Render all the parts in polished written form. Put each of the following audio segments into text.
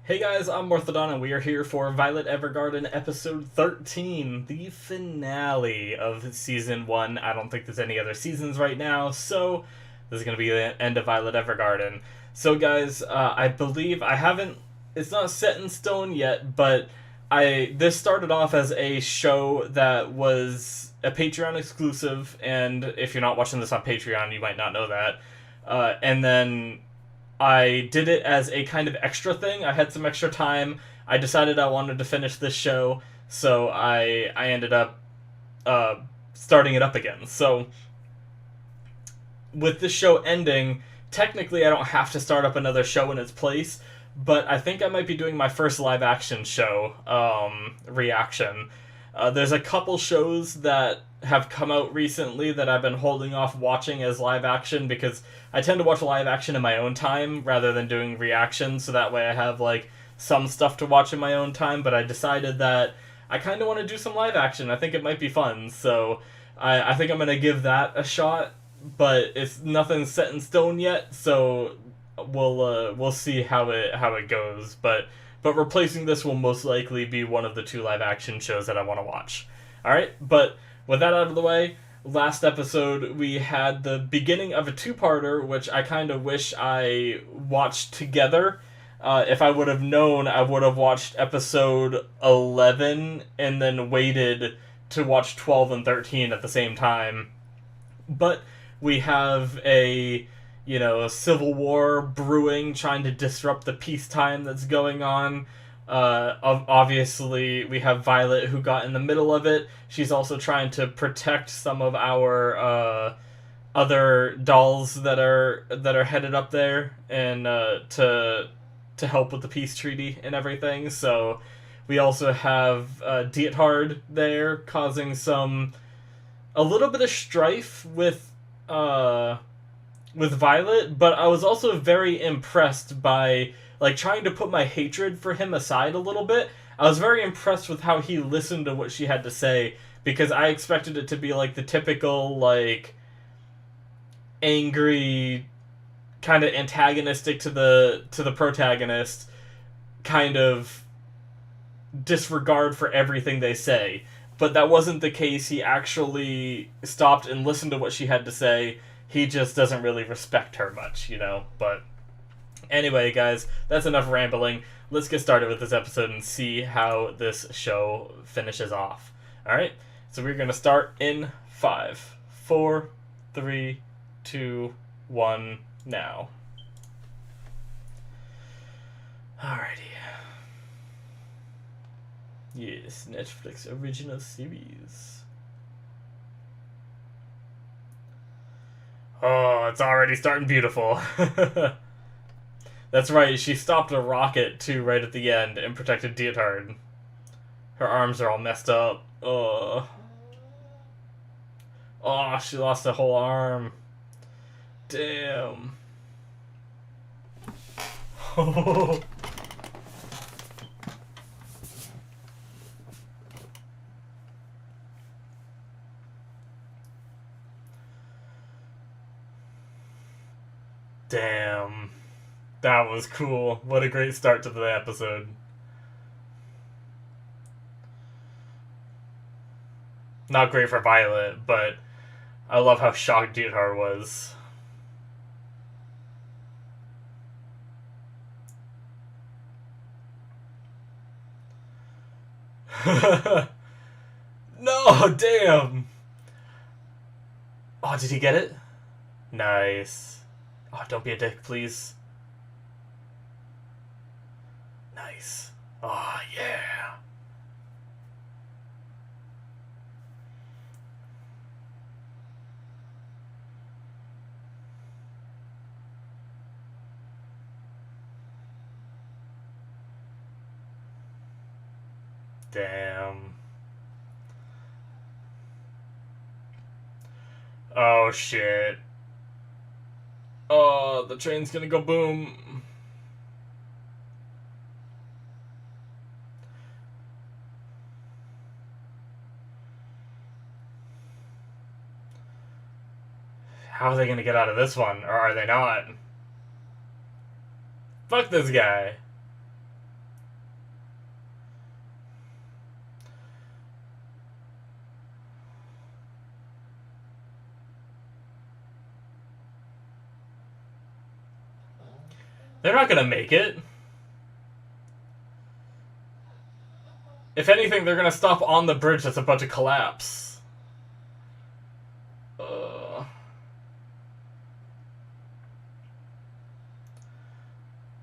Hey guys, I'm Morthadon, and we are here for Violet Evergarden episode 13, the finale of season 1. I don't think there's any other seasons right now, so this is going to be the end of Violet Evergarden. So guys, I believe I haven't, it's not set in stone yet, but this started off as a show that was a Patreon exclusive, and if you're not watching this on Patreon, you might not know that. And then I did it as a kind of extra thing. I had some extra time. I decided I wanted to finish this show, so I ended up uh, starting it up again. So with this show ending, technically I don't have to start up another show in its place, but I think I might be doing my first live action show reaction. There's a couple shows that have come out recently that I've been holding off watching as live action because I tend to watch live action in my own time rather than doing reactions, so that way I have like some stuff to watch in my own time. But I decided that I kind of want to do some live action. I think it might be fun, so I think I'm gonna give that a shot. But it's nothing set in stone yet, so we'll see how it goes. But replacing this will most likely be one of the two live action shows that I want to watch. All right, but with that out of the way, last episode we had the beginning of a two-parter, which I kind of wish I watched together. If I would have known, I would have watched episode 11 and then waited to watch 12 and 13 at the same time. But we have a civil war brewing, trying to disrupt the peacetime that's going on. Obviously, we have Violet who got in the middle of it. She's also trying to protect some of our other dolls that are headed up there, and to help with the peace treaty and everything. So we also have Diethard there causing a little bit of strife with Violet, but I was also very impressed by like trying to put my hatred for him aside a little bit. I was very impressed with how he listened to what she had to say, because I expected it to be like the typical like angry kind of antagonistic to the protagonist kind of disregard for everything they say. But that wasn't the case. He actually stopped and listened to what she had to say. He just doesn't really respect her much. But anyway, guys, that's enough rambling. Let's get started with this episode and see how this show finishes off. Alright? So we're going to start in 5, 4, 3, 2, 1, now. Alrighty. Yes, Netflix original series. Oh, it's already starting beautiful. That's right, she stopped a rocket, too, right at the end, and protected Diethard. Her arms are all messed up. Oh, she lost a whole arm. Damn. Damn. That was cool. What a great start to the episode. Not great for Violet, but I love how shocked Diethar was. No, damn. Oh, did he get it? Nice. Oh, don't be a dick, please. Nice. Oh, yeah. Damn. Oh, shit. Oh, the train's gonna go boom. How are they gonna get out of this one? Or are they not? Fuck this guy. They're not gonna make it. If anything, they're gonna stop on the bridge that's about to collapse.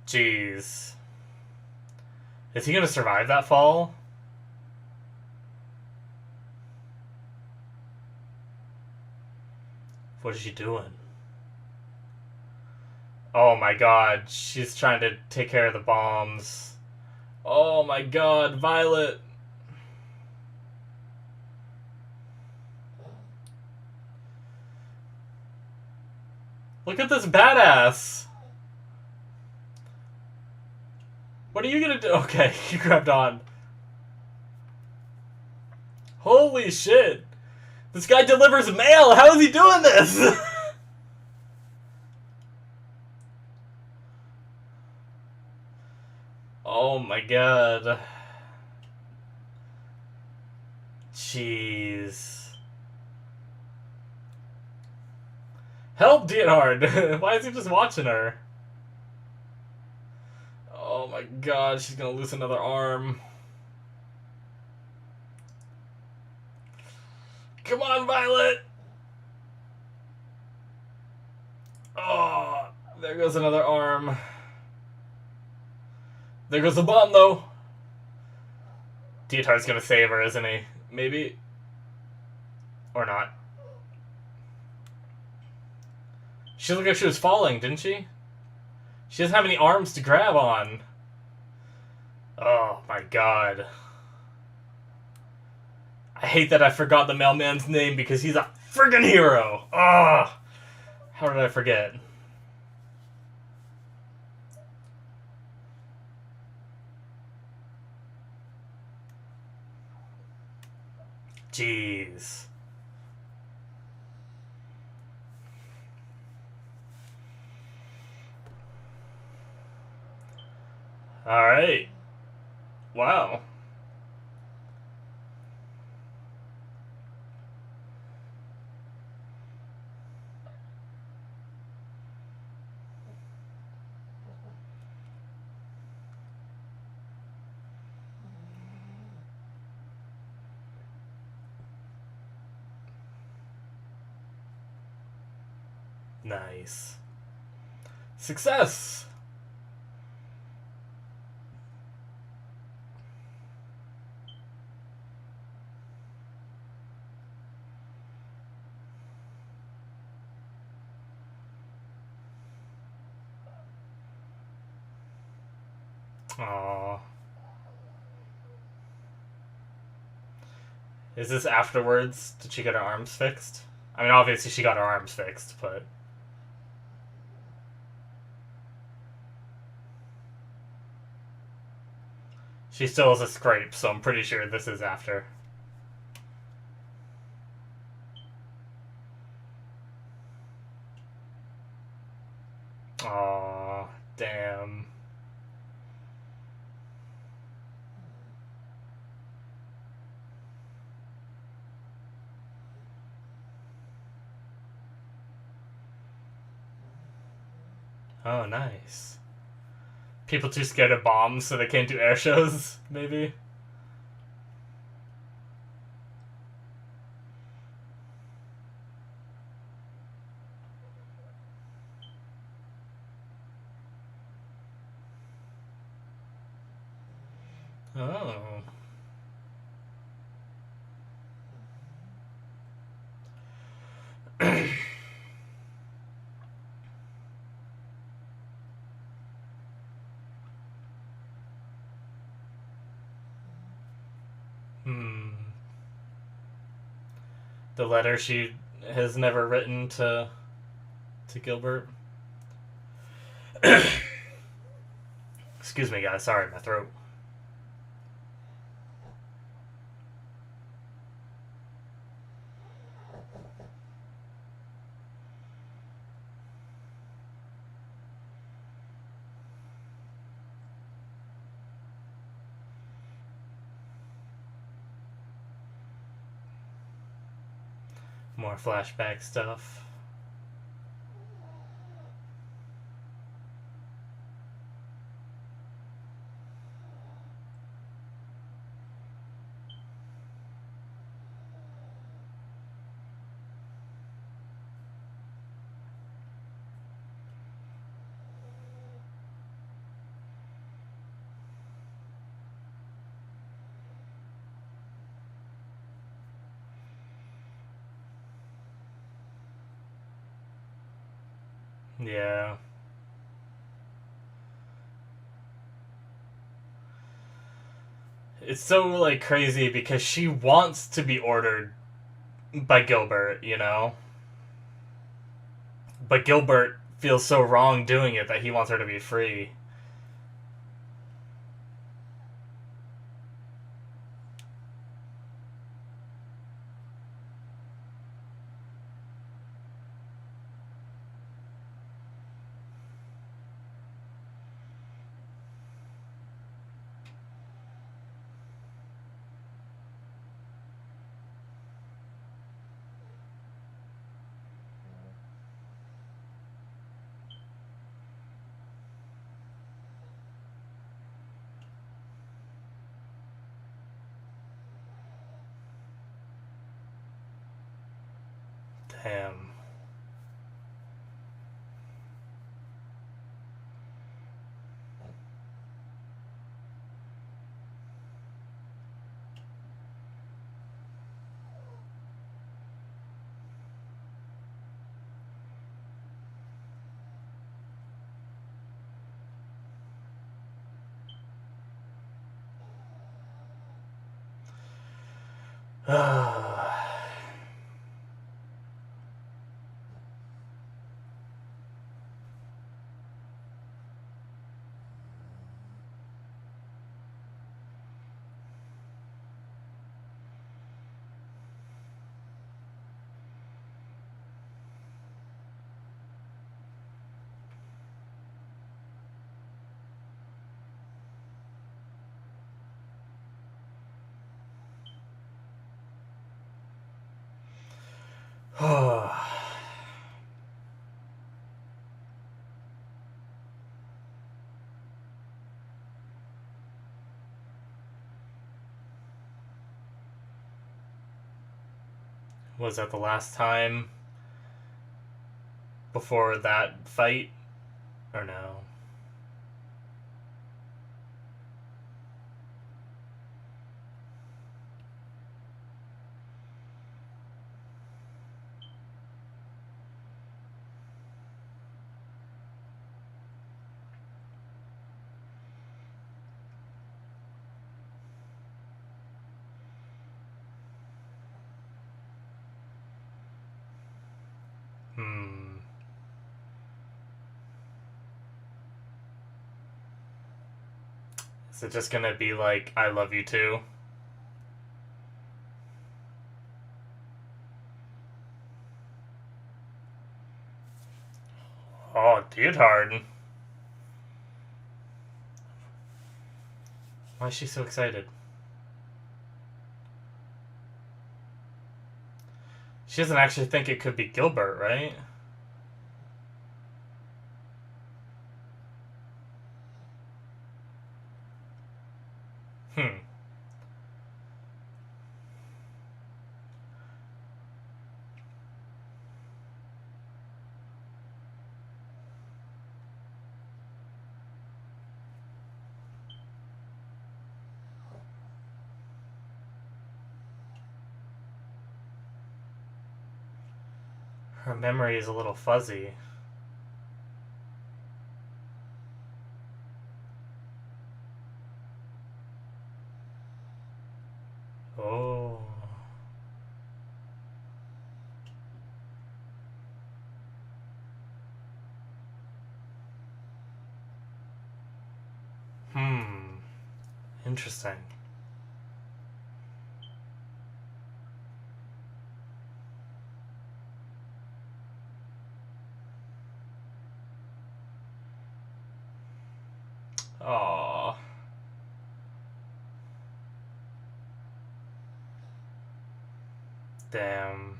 Jeez. Is he gonna survive that fall? What is she doing? Oh my god, she's trying to take care of the bombs. Oh my god, Violet. Look at this badass. What are you gonna do? Okay, you grabbed on. Holy shit. This guy delivers mail. How is he doing this? Oh my god. Jeez. Help, Dienhard! Why is he just watching her? Oh my god, she's gonna lose another arm. Come on, Violet! Oh, there goes another arm. There goes the bomb, though. Dietar's gonna save her, isn't he? Maybe? Or not. She looked like she was falling, didn't she? She doesn't have any arms to grab on. Oh my god. I hate that I forgot the mailman's name because he's a friggin' hero. Ugh. How did I forget? Jeez. Alright. Wow. Nice. Success! Aww. Is this afterwards? Did she get her arms fixed? I mean, obviously she got her arms fixed, but... She still has a scrape, so I'm pretty sure this is after. Aww, damn. Oh, nice. People too scared of bombs, so they can't do air shows, maybe? Oh. The letter she has never written to Gilbert. Excuse me, guys. Sorry, my throat. More flashback stuff. Yeah. It's so, like, crazy because she wants to be ordered by Gilbert, you know? But Gilbert feels so wrong doing it that he wants her to be free. Damn. Was that the last time before that fight? Or no? Hmm. Is it just gonna be like, I love you too? Oh, dude, hard. Why is she so excited? She doesn't actually think it could be Gilbert, right? Hmm. Her memory is a little fuzzy. Oh. Hmm. Interesting. Oh. Damn.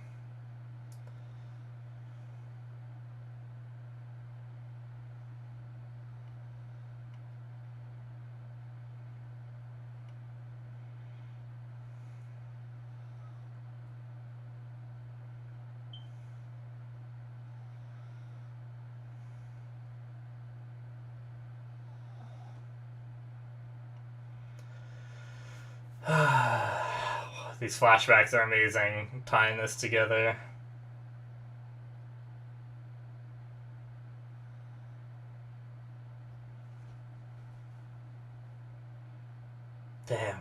These flashbacks are amazing, tying this together. Damn.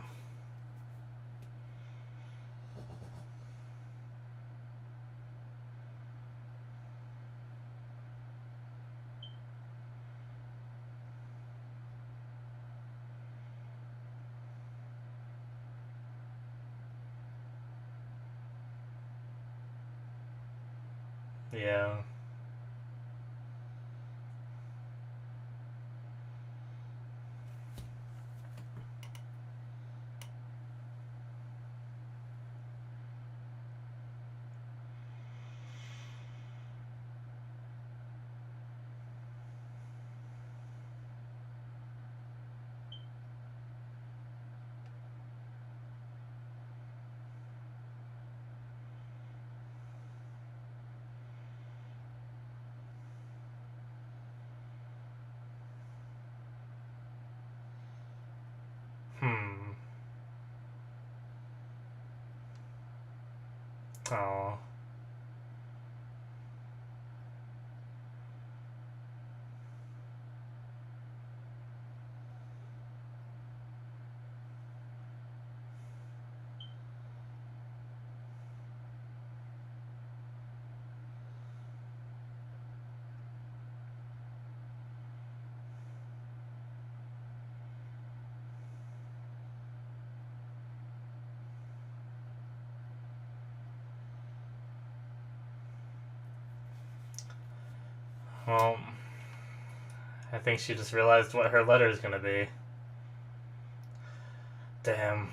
Yeah. Hmm. Oh. Well, I think she just realized what her letter is gonna be. Damn.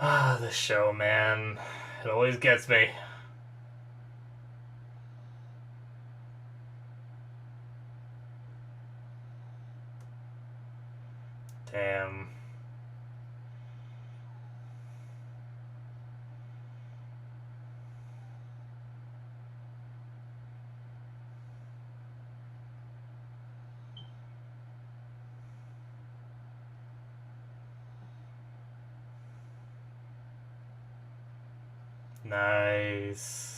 Ah, this show, man. It always gets me. Damn. Nice.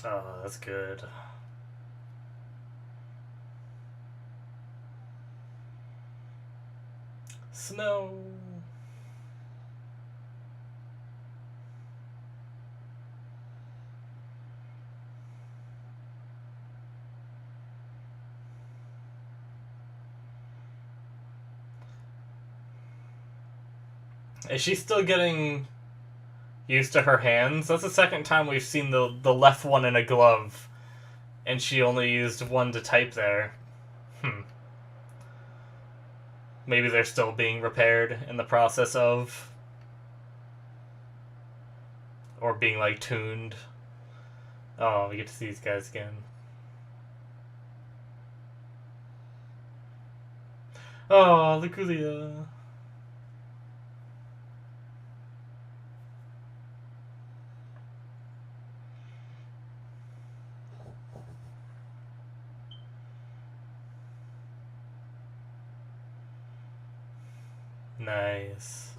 Oh, that's good. Snow. Is she still getting used to her hands? That's the second time we've seen the left one in a glove, and she only used one to type there. Hmm. Maybe they're still being repaired in the process of, or being like tuned. Oh, we get to see these guys again. Oh, Luculia. Nice.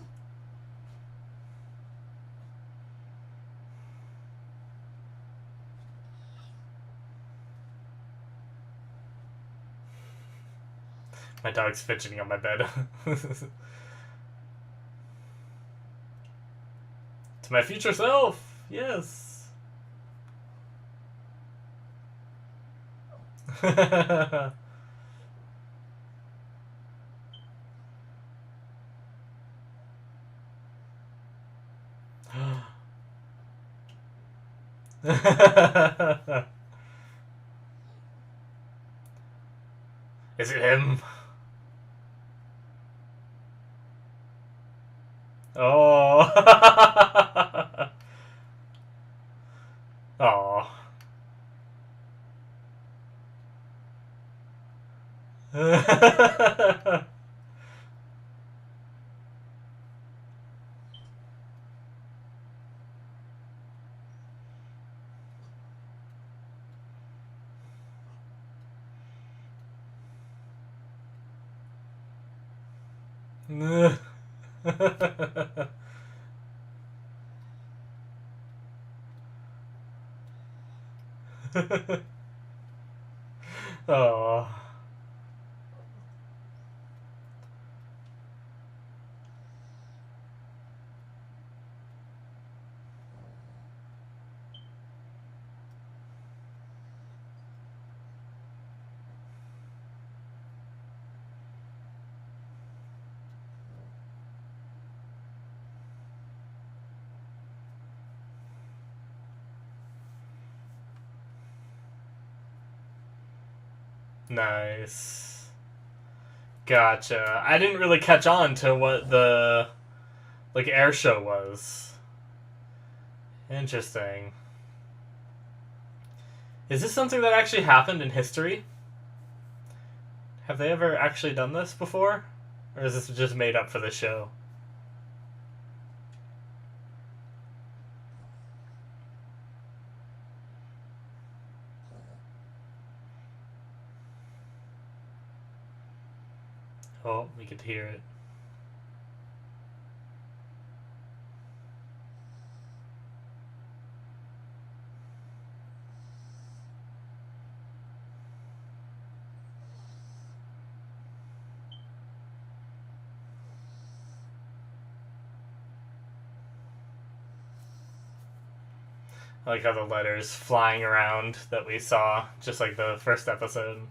My dog's fidgeting on my bed. To my future self! Yes! Is it him? Oh. Oh. Nice. Gotcha. I didn't really catch on to what the like air show was. Interesting. Is this something that actually happened in history? Have they ever actually done this before? Or is this just made up for the show? Oh, we could hear it. I like how the letters flying around that we saw, just like the first episode.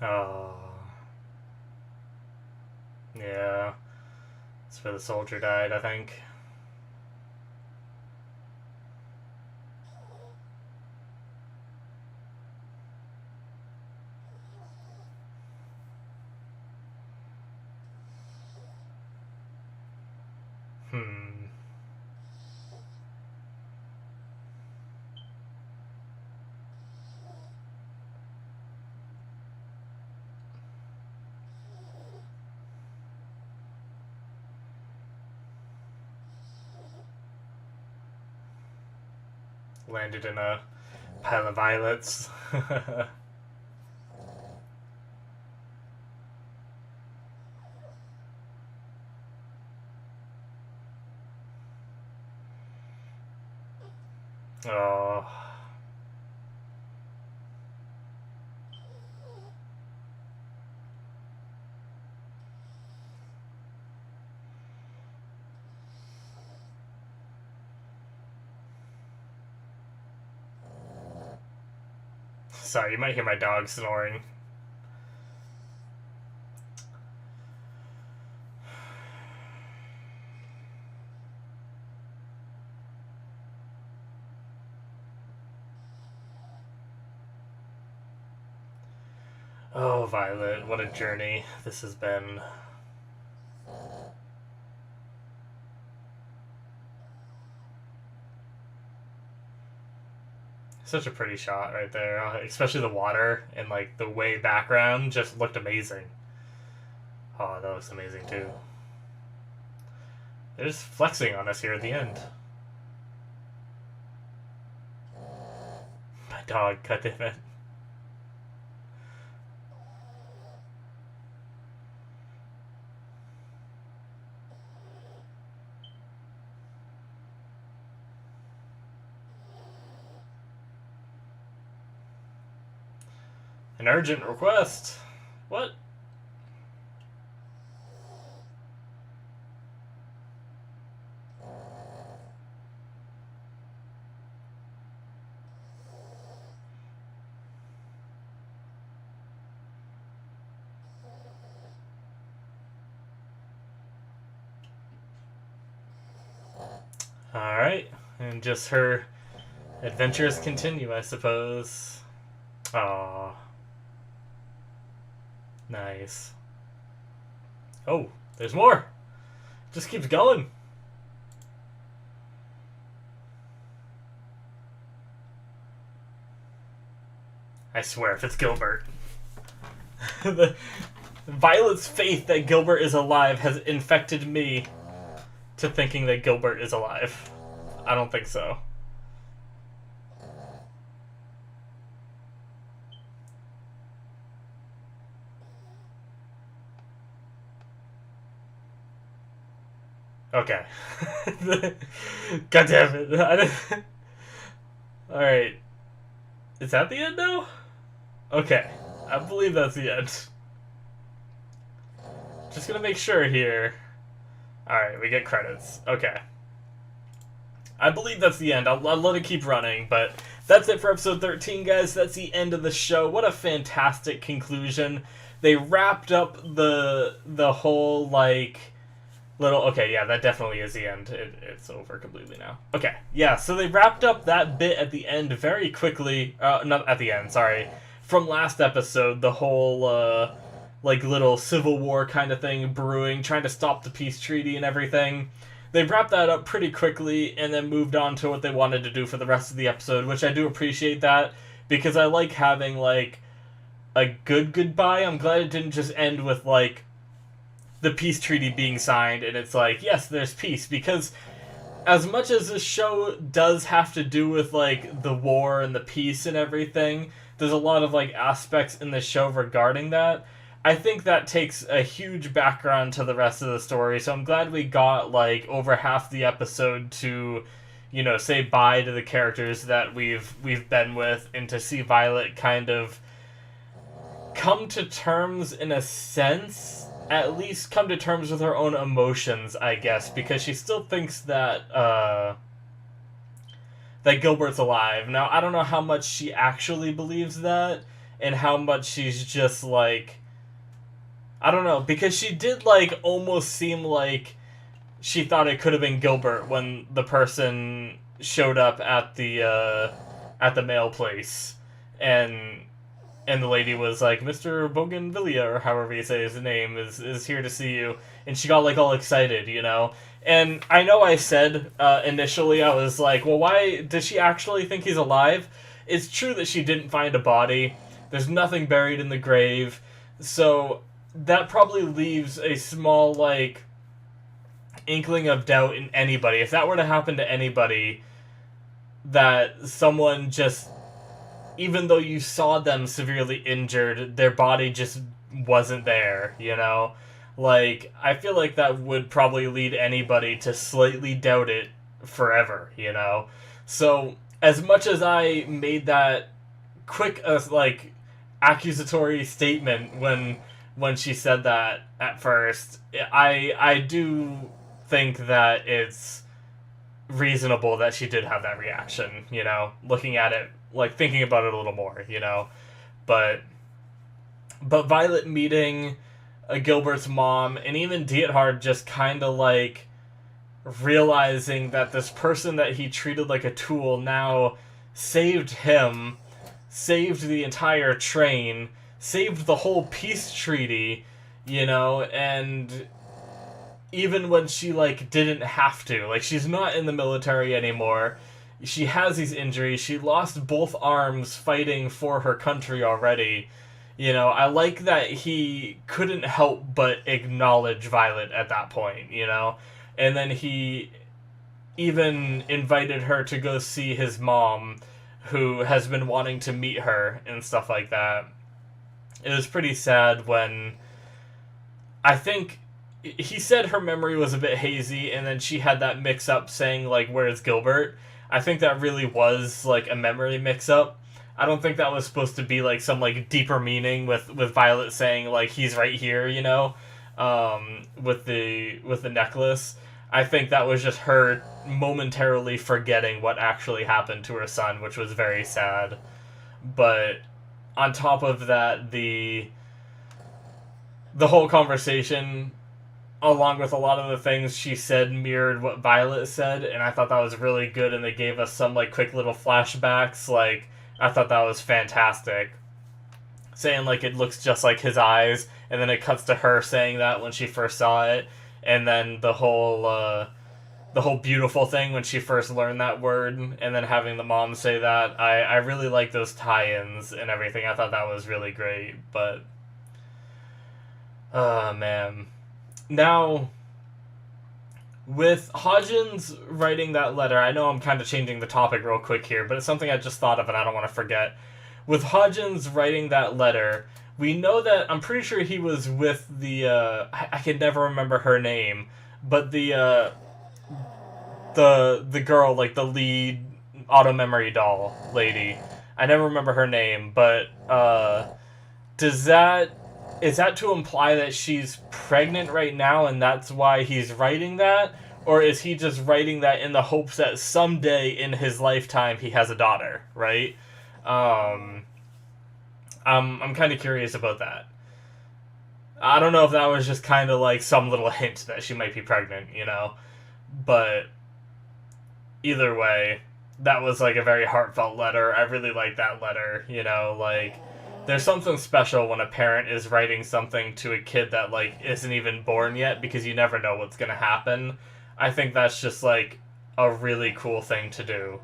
Oh. Yeah. That's where the soldier died, I think. Hmm. Landed in a pile of violets. Oh. Sorry, you might hear my dog snoring. Oh, Violet, what a journey this has been. Such a pretty shot right there, especially the water and like the way background just looked amazing. Oh, that looks amazing too. They're just flexing on us here at the end. My dog, cut it. An urgent request. What? Alright. And just her adventures continue, I suppose. Aww. Nice. Oh, there's more! Just keeps going. I swear, if it's Gilbert. Violet's faith that Gilbert is alive has infected me to thinking that Gilbert is alive. I don't think so. Okay. God damn it. Alright. Is that the end now? Okay. I believe that's the end. Just gonna make sure here. Alright, we get credits. Okay. I believe that's the end. I'll let it keep running, but that's it for episode 13, guys. That's the end of the show. What a fantastic conclusion. They wrapped up the whole, like, little... Okay, yeah, that definitely is the end. It's over completely now. Okay, yeah, so they wrapped up that bit at the end very quickly. Not at the end, sorry. From last episode, the whole, like, little civil war kind of thing brewing, trying to stop the peace treaty and everything. They wrapped that up pretty quickly and then moved on to what they wanted to do for the rest of the episode, which I do appreciate that, because I like having, like, a good goodbye. I'm glad it didn't just end with, like, the peace treaty being signed and it's like, yes, there's peace, because as much as this show does have to do with, like, the war and the peace and everything, there's a lot of, like, aspects in the show regarding that. I think that takes a huge background to the rest of the story, so I'm glad we got, like, over half the episode to, you know, say bye to the characters that we've been with, and to see Violet kind of come to terms, in a sense, at least come to terms with her own emotions, I guess, because she still thinks that, that Gilbert's alive. Now, I don't know how much she actually believes that, and how much she's just, like... I don't know, because she did, like, almost seem like she thought it could have been Gilbert when the person showed up at the mail place, and the lady was like, Mr. Bougainvillea, or however you say his name, is here to see you, and she got, like, all excited, you know? And I know I said, initially, I was like, well, why does she actually think he's alive? It's true that she didn't find a body, there's nothing buried in the grave, so... that probably leaves a small, like, inkling of doubt in anybody. If that were to happen to anybody, that someone just, even though you saw them severely injured, their body just wasn't there, you know? Like, I feel like that would probably lead anybody to slightly doubt it forever, you know? So, as much as I made that quick, like, accusatory statement when she said that at first, I do think that it's reasonable that she did have that reaction, you know, looking at it, like, thinking about it a little more, you know, but Violet meeting Gilbert's mom, and even Diethard just kind of, like, realizing that this person that he treated like a tool now saved him, saved the entire train, saved the whole peace treaty, you know, and even when she, like, didn't have to, like, she's not in the military anymore, she has these injuries, she lost both arms fighting for her country already, you know, I like that he couldn't help but acknowledge Violet at that point, you know, and then he even invited her to go see his mom, who has been wanting to meet her, and stuff like that. It was pretty sad when, I think, he said her memory was a bit hazy, and then she had that mix-up saying, like, where's Gilbert? I think that really was, like, a memory mix-up. I don't think that was supposed to be, like, some, like, deeper meaning with Violet saying, like, he's right here, you know, with the necklace. I think that was just her momentarily forgetting what actually happened to her son, which was very sad. But... on top of that, the whole conversation along with a lot of the things she said, mirrored what Violet said, and I thought that was really good. And they gave us some like quick little flashbacks. Like I thought that was fantastic. Saying like it looks just like his eyes, and then it cuts to her saying that when she first saw it, and then the whole beautiful thing when she first learned that word, and then having the mom say that. I really like those tie-ins and everything. I thought that was really great. But oh man. Now, with Hodgins writing that letter, I know I'm kind of changing the topic real quick here, but it's something I just thought of and I don't want to forget. With Hodgins writing that letter, we know that I'm pretty sure he was with the I can never remember her name, but the girl, like the lead auto memory doll lady. I never remember her name, but does that is that to imply that she's pregnant right now and that's why he's writing that? Or is he just writing that in the hopes that someday in his lifetime he has a daughter, right? Um, I'm kind of curious about that. I don't know if that was just kind of like some little hint that she might be pregnant, you know? But either way, that was like a very heartfelt letter. I really like that letter, you know? Like, there's something special when a parent is writing something to a kid that like isn't even born yet, because you never know what's gonna happen. I think that's just like a really cool thing to do.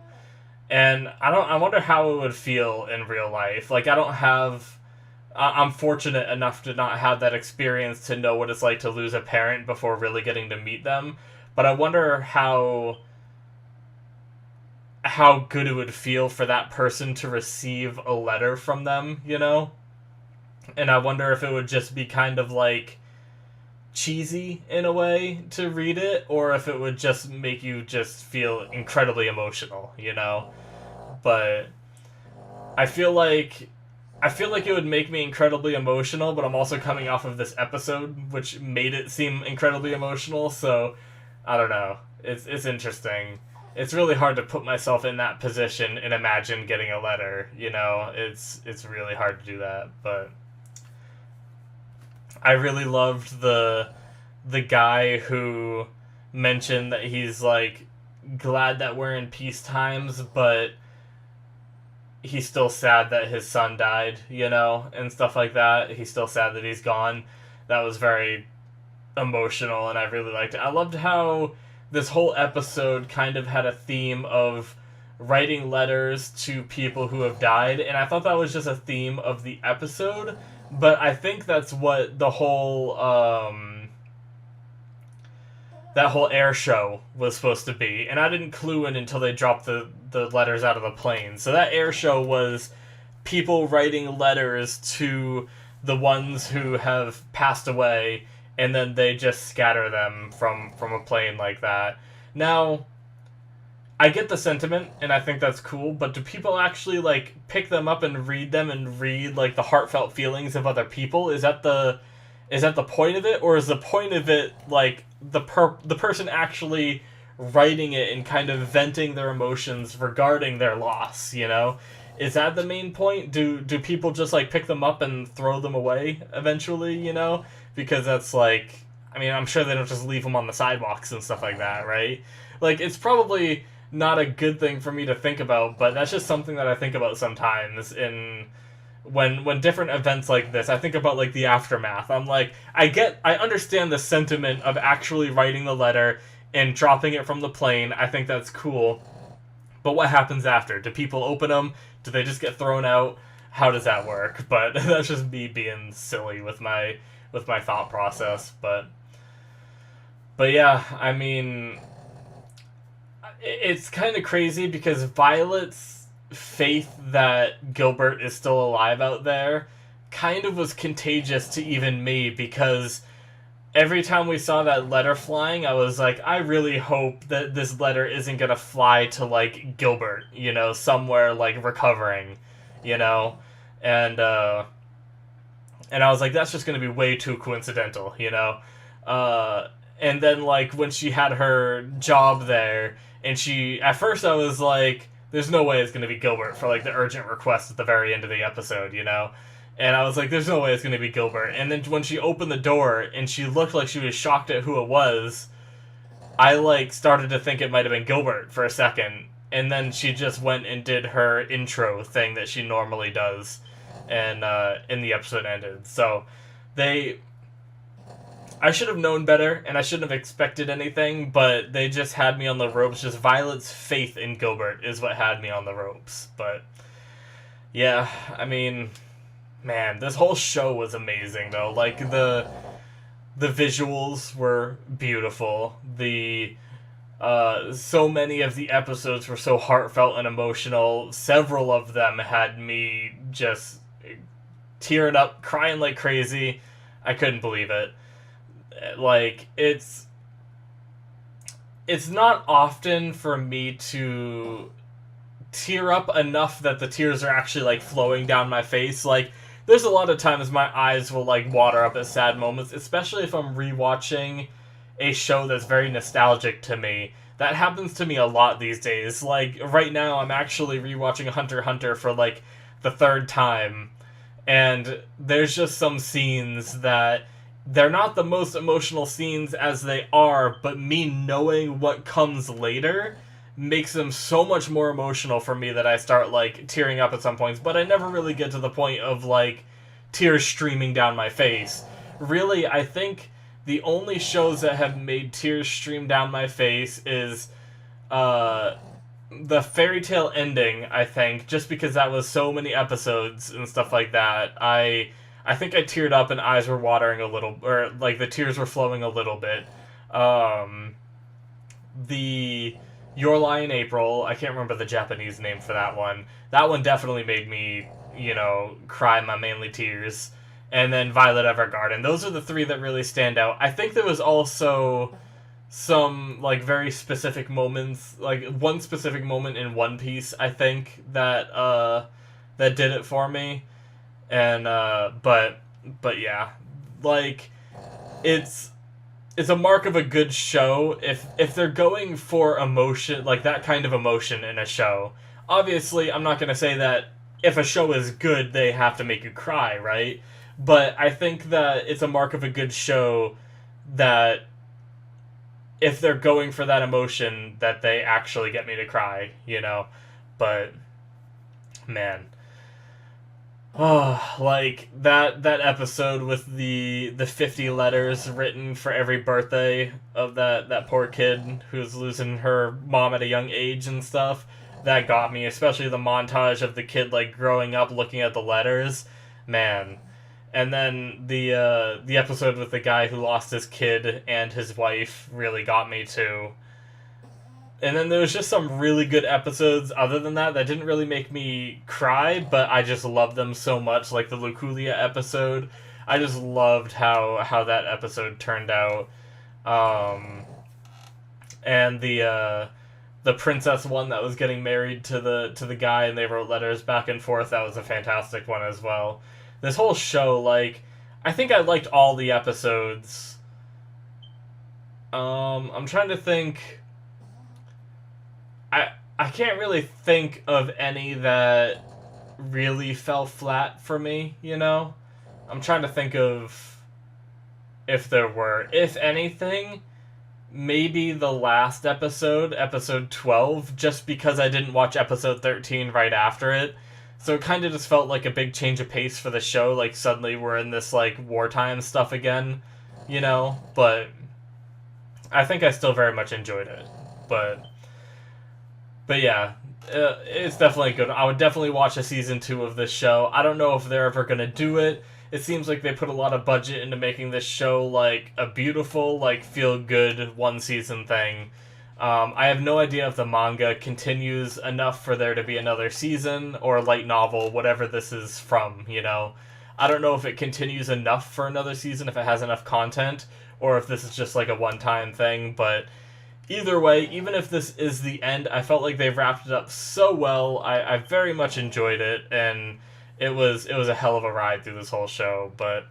And I wonder how it would feel in real life. Like I don't have I'm fortunate enough to not have that experience to know what it's like to lose a parent before really getting to meet them. But I wonder how good it would feel for that person to receive a letter from them, you know? And I wonder if it would just be kind of like cheesy in a way to read it, or if it would just make you just feel incredibly emotional, you know? But I feel like it would make me incredibly emotional, but I'm also coming off of this episode which made it seem incredibly emotional, so I don't know. It's interesting. It's really hard to put myself in that position and imagine getting a letter, you know? It's really hard to do that, but I really loved the guy who mentioned that he's like glad that we're in peace times, but he's still sad that his son died, you know, and stuff like that. He's still sad that he's gone. That was very emotional, and I really liked it. I loved how this whole episode kind of had a theme of writing letters to people who have died, and I thought that was just a theme of the episode, but I think that's what the whole that whole air show was supposed to be, and I didn't clue in until they dropped the letters out of the plane. So that air show was people writing letters to the ones who have passed away, and then they just scatter them from a plane like that. Now, I get the sentiment, and I think that's cool, but do people actually, like, pick them up and read them and read, like, the heartfelt feelings of other people? Is that the point of it, or is the point of it, like, the person actually writing it and kind of venting their emotions regarding their loss, you know? Is that the main point? Do people just, like, pick them up and throw them away eventually, you know? Because that's, like... I mean, I'm sure they don't just leave them on the sidewalks and stuff like that, right? Like, it's probably not a good thing for me to think about, but that's just something that I think about sometimes in... When different events like this, I think about, like, the aftermath. I'm like, I understand the sentiment of actually writing the letter and dropping it from the plane. I think that's cool. But what happens after? Do people open them? Do they just get thrown out? How does that work? But that's just me being silly with my thought process. But yeah, I mean, it's kind of crazy because Violet's faith that Gilbert is still alive out there kind of was contagious to even me, because every time we saw that letter flying, I was like, I really hope that this letter isn't gonna fly to, like, Gilbert, you know, somewhere, like, recovering, you know? And I was like, that's just gonna be way too coincidental, you know? And then, like, when she had her job there, and at first I was like, there's no way it's gonna be Gilbert for, like, the urgent request at the very end of the episode, you know? And I was like, there's no way it's going to be Gilbert. And then when she opened the door and she looked like she was shocked at who it was, I like started to think it might have been Gilbert for a second. And then she just went and did her intro thing that she normally does. And in the episode ended. So they... I should have known better, and I shouldn't have expected anything, but they just had me on the ropes. Just Violet's faith in Gilbert is what had me on the ropes. But, yeah, I mean, man, this whole show was amazing, though. Like, the visuals were beautiful. So many of the episodes were so heartfelt and emotional. Several of them had me just tearing up, crying like crazy. I couldn't believe it. Like, it's not often for me to tear up enough that the tears are actually like flowing down my face. Like, there's a lot of times my eyes will like water up at sad moments, especially if I'm rewatching a show that's very nostalgic to me. That happens to me a lot these days. Like, right now I'm actually rewatching Hunter x Hunter for like the third time, and there's just some scenes that they're not the most emotional scenes as they are, but me knowing what comes later makes them so much more emotional for me that I start, like, tearing up at some points, but I never really get to the point of, like, tears streaming down my face. Really, I think the only shows that have made tears stream down my face is, the Fairy Tail ending, I think, just because that was so many episodes and stuff like that. I think I teared up and eyes were watering a little, or like the tears were flowing a little bit. The Your Lie in April, I can't remember the Japanese name for that one. That one definitely made me, cry my manly tears. And then Violet Evergarden. Those are the three that really stand out. I think there was also some like very specific moments, like one specific moment in One Piece, I think, that did it for me. And but yeah, like, it's a mark of a good show if they're going for emotion, like that kind of emotion in a show. Obviously, I'm not going to say that if a show is good they have to make you cry, right? But I think that it's a mark of a good show that if they're going for that emotion that they actually get me to cry, But man, oh, like that episode with the 50 letters written for every birthday of that poor kid who's losing her mom at a young age and stuff. That got me, especially the montage of the kid like growing up looking at the letters. Man. And then the episode with the guy who lost his kid and his wife really got me too. And then there was just some really good episodes other than that didn't really make me cry, but I just loved them so much. Like the Luculia episode, I just loved how that episode turned out. And the princess one that was getting married to the guy and they wrote letters back and forth, that was a fantastic one as well. This whole show, like, I think I liked all the episodes. I'm trying to think. I can't really think of any that really fell flat for me, I'm trying to think of if there were. If anything, maybe the last episode, episode 12, just because I didn't watch episode 13 right after it. So it kind of just felt like a big change of pace for the show. Like, suddenly we're in this, like, wartime stuff again, But I think I still very much enjoyed it. But yeah, it's definitely good. I would definitely watch a season 2 of this show. I don't know if they're ever going to do it. It seems like they put a lot of budget into making this show, like, a beautiful, like, feel-good one-season thing. I have no idea if the manga continues enough for there to be another season, or light novel, whatever this is from, I don't know if it continues enough for another season, if it has enough content, or if this is just like a one-time thing, but either way, even if this is the end, I felt like they wrapped it up so well. I very much enjoyed it, and it was a hell of a ride through this whole show, but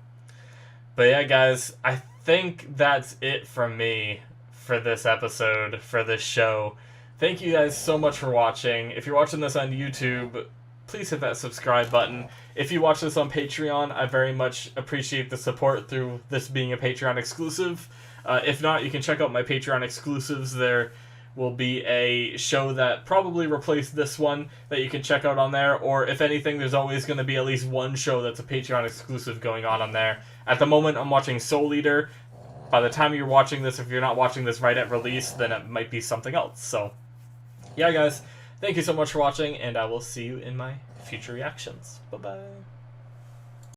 yeah, guys, I think that's it from me for this episode, for this show. Thank you guys so much for watching. If you're watching this on YouTube, please hit that subscribe button. If you watch this on Patreon, I very much appreciate the support through this being a Patreon exclusive. If not, you can check out my Patreon exclusives. There will be a show that probably replaced this one that you can check out on there, or if anything, there's always going to be at least one show that's a Patreon exclusive going on there. At the moment, I'm watching Soul Eater. By the time you're watching this, if you're not watching this right at release, then it might be something else. So, yeah, guys, thank you so much for watching, and I will see you in my future reactions. Bye-bye.